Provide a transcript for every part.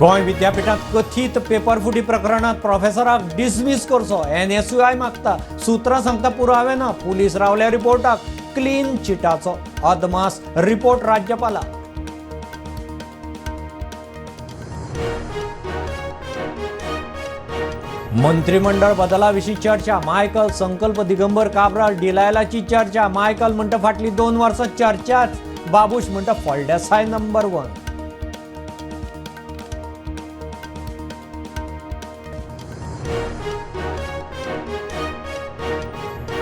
गोंय विद्यापीठात कथित पेपरफुटी प्रकरणात प्रोफेसराक डिसमिस करचो NSUI मागता. सुत्रां सांगता पुरावे ना. पुलीस रावल्या रिपोर्टाक. क्लीन चिटाचो अदमास रिपोर्ट राज्यपालाक. मंत्रिमंडळ बदलाविशीं चर्चा. मायकल संकल्प दिगंबर काब्राल डिलायलाची चर्चा. मायकल म्हणटा फाटली 2 वर्सां चर्चाच. बाबूश म्हणटा फळदेसाय नंबर 1.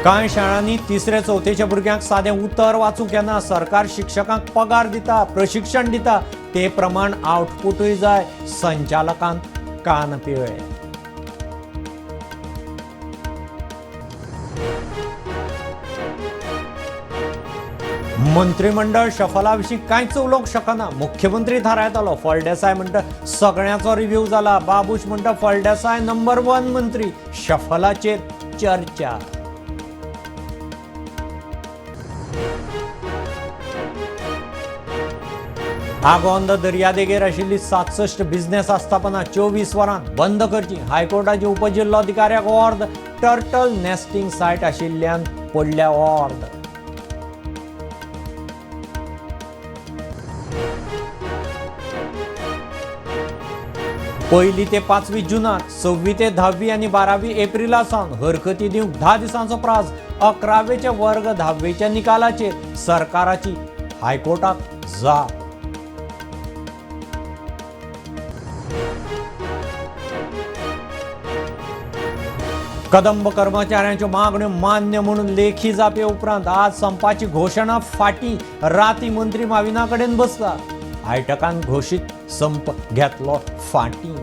कांय शाळांनी 3रे 4थेच्या भुरग्यांक सादें उतर वाचूंक येना. सरकार शिक्षकांक पगार दिता, प्रशिक्षण दिता, ते प्रमाण आउटपुटूय जाय. संचालकांत कान पिळे. मंत्रिमंडळ शफला विशीं कांयच उलोवंक शकना. मुख्यमंत्री थारायतालो. फळदेसाय म्हणटा सगळ्याचो रिव्ह्यू जाला. बाबूश म्हणटा फळदेसाय नंबर 1 मंत्री. शफलाचेर चर्चा. आगोंद दर्यादेगेर आशिल्ली 67 बिझनेस आस्थापना 24 वरांत बंद करची. हायकोर्टाचे उपजिल्लोधिकाऱ्याक ऑर्द. टर्टल नेस्टिंग सायट आशिल्ल्यान पडल्या ऑर्द. पहिली ते 5वी जुनाक, 6वी ते 10वी आनी 12वी एप्रिला सावन हरकती दिवंक 10 दिसांचो प्राझ. 11वेचे वर्ग 10वेच्या निकालाचेर सरकाराची हायकोर्टाक जाप. कदंब कर्मचाऱ्यांच्यो मागण्यो मान्य म्हणून लेखी जापे उपरांत आज संपाची घोशणा फाटी. राती मंत्री माविना कडेन बसता. आयटकान घोशीत संप घेतलो फाटी.